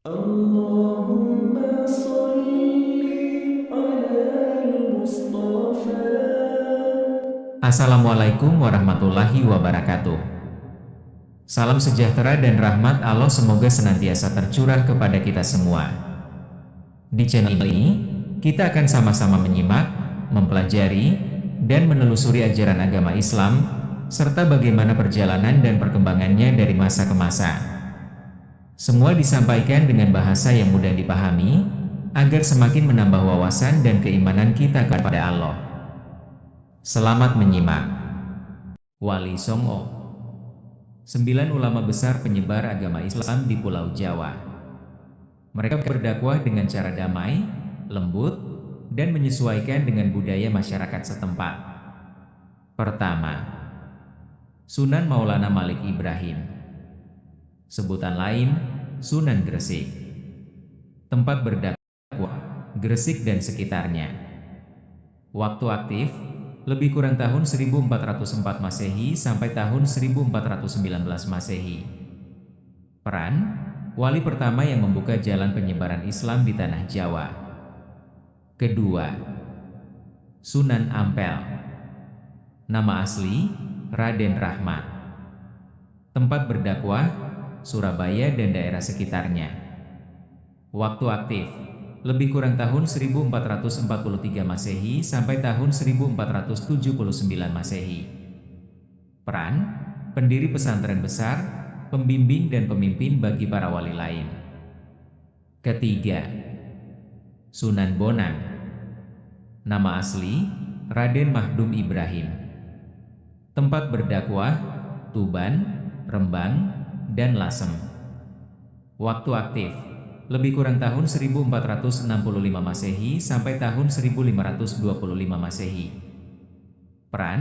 Allahumma salli ala al-Mustafa. Assalamualaikum warahmatullahi wabarakatuh. Salam sejahtera dan rahmat Allah semoga senantiasa tercurah kepada kita semua. Di channel ini, kita akan sama-sama menyimak, mempelajari, dan menelusuri ajaran agama Islam, serta bagaimana perjalanan dan perkembangannya dari masa ke masa. Semua disampaikan dengan bahasa yang mudah dipahami, agar semakin menambah wawasan dan keimanan kita kepada Allah. Selamat menyimak. Wali Songo, 9 ulama besar penyebar agama Islam di Pulau Jawa. Mereka berdakwah dengan cara damai, lembut, dan menyesuaikan dengan budaya masyarakat setempat. Pertama, Sunan Maulana Malik Ibrahim. Sebutan lain, Sunan Gresik. Tempat berdakwah, Gresik dan sekitarnya. Waktu aktif, lebih kurang tahun 1404 Masehi sampai tahun 1419 Masehi. Peran, wali pertama yang membuka jalan penyebaran Islam di tanah Jawa. Kedua, Sunan Ampel. Nama asli, Raden Rahmat. Tempat berdakwah, Surabaya dan daerah sekitarnya. Waktu aktif, lebih kurang tahun 1443 Masehi sampai tahun 1479 Masehi. Peran, pendiri pesantren besar, pembimbing dan pemimpin bagi para wali lain. Ketiga, Sunan Bonang. Nama asli, Raden Mahdum Ibrahim. Tempat berdakwah, Tuban, Rembang, dan Lasem. Waktu aktif, lebih kurang tahun 1465 Masehi sampai tahun 1525 Masehi. Peran,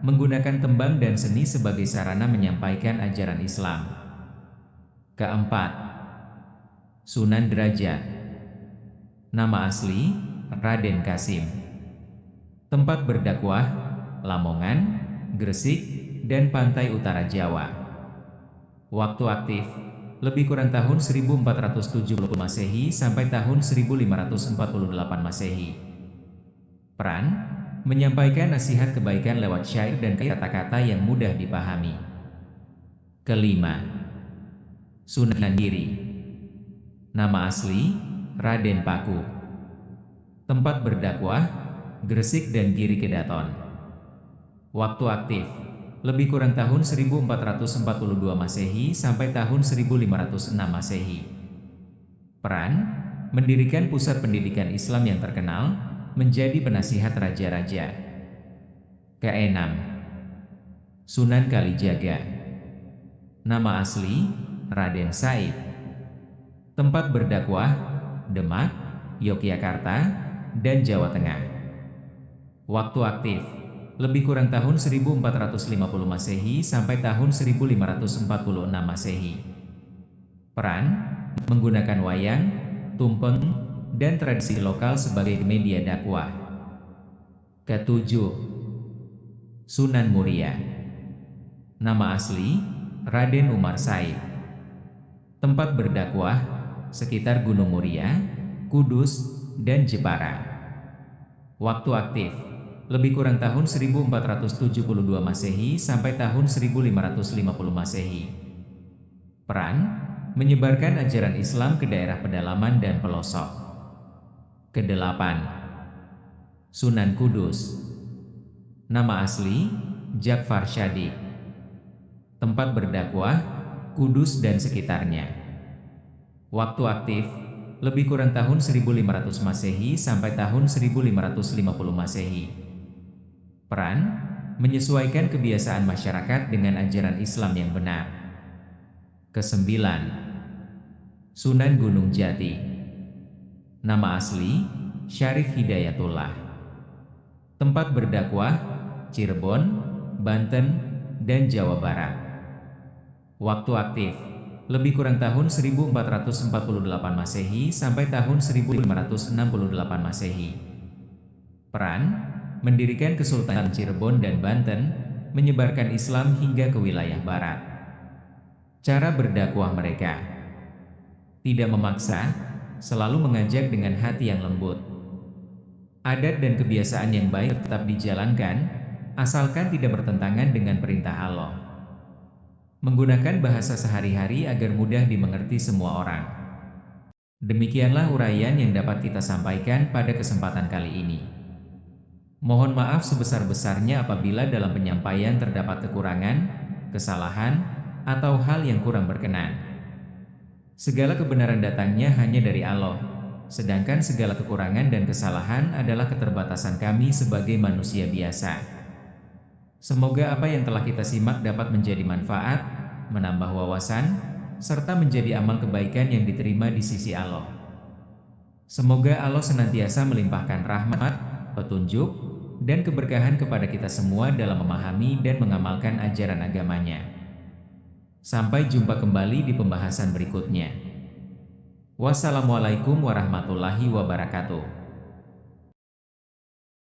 menggunakan tembang dan seni sebagai sarana menyampaikan ajaran Islam. Keempat, Sunan Derajat. Nama asli, Raden Kasim. Tempat berdakwah, Lamongan, Gresik, dan pantai utara Jawa. Waktu aktif, lebih kurang tahun 1470 Masehi sampai tahun 1548 Masehi. Peran, menyampaikan nasihat kebaikan lewat syair dan kata-kata yang mudah dipahami. Kelima, Sunan Giri. Nama asli, Raden Paku. Tempat berdakwah, Gresik dan Giri Kedaton. Waktu aktif, lebih kurang tahun 1442 Masehi sampai tahun 1506 Masehi. Peran, mendirikan pusat pendidikan Islam yang terkenal, menjadi penasihat raja-raja. Keenam, Sunan Kalijaga. Nama asli, Raden Said. Tempat berdakwah, Demak, Yogyakarta, dan Jawa Tengah. Waktu aktif, lebih kurang tahun 1450 Masehi sampai tahun 1546 Masehi. Peran, menggunakan wayang, tumpeng, dan tradisi lokal sebagai media dakwah. Ketujuh, Sunan Muria. Nama asli, Raden Umar Said. Tempat berdakwah, sekitar Gunung Muria, Kudus, dan Jepara. Waktu aktif, lebih kurang tahun 1472 Masehi sampai tahun 1550 Masehi. Peran, menyebarkan ajaran Islam ke daerah pedalaman dan pelosok. Kedelapan, Sunan Kudus. Nama asli, Jakfar Shadiq. Tempat berdakwah, Kudus dan sekitarnya. Waktu aktif, lebih kurang tahun 1500 Masehi sampai tahun 1550 Masehi. Peran, menyesuaikan kebiasaan masyarakat dengan ajaran Islam yang benar. Kesembilan, Sunan Gunung Jati. Nama asli, Syarif Hidayatullah. Tempat berdakwah, Cirebon, Banten, dan Jawa Barat. Waktu aktif, lebih kurang tahun 1448 Masehi sampai tahun 1568 Masehi. Peran, mendirikan Kesultanan Cirebon dan Banten, menyebarkan Islam hingga ke wilayah barat. Cara berdakwah mereka. tidak memaksa, selalu mengajak dengan hati yang lembut. Adat dan kebiasaan yang baik tetap dijalankan, asalkan tidak bertentangan dengan perintah Allah. Menggunakan bahasa sehari-hari agar mudah dimengerti semua orang. Demikianlah uraian yang dapat kita sampaikan pada kesempatan kali ini. Mohon maaf sebesar-besarnya apabila dalam penyampaian terdapat kekurangan, kesalahan, atau hal yang kurang berkenan. Segala kebenaran datangnya hanya dari Allah, sedangkan segala kekurangan dan kesalahan adalah keterbatasan kami sebagai manusia biasa. Semoga apa yang telah kita simak dapat menjadi manfaat, menambah wawasan, serta menjadi amal kebaikan yang diterima di sisi Allah. Semoga Allah senantiasa melimpahkan rahmat, petunjuk, dan keberkahan kepada kita semua dalam memahami dan mengamalkan ajaran agamanya. Sampai jumpa kembali di pembahasan berikutnya. Wassalamualaikum warahmatullahi wabarakatuh.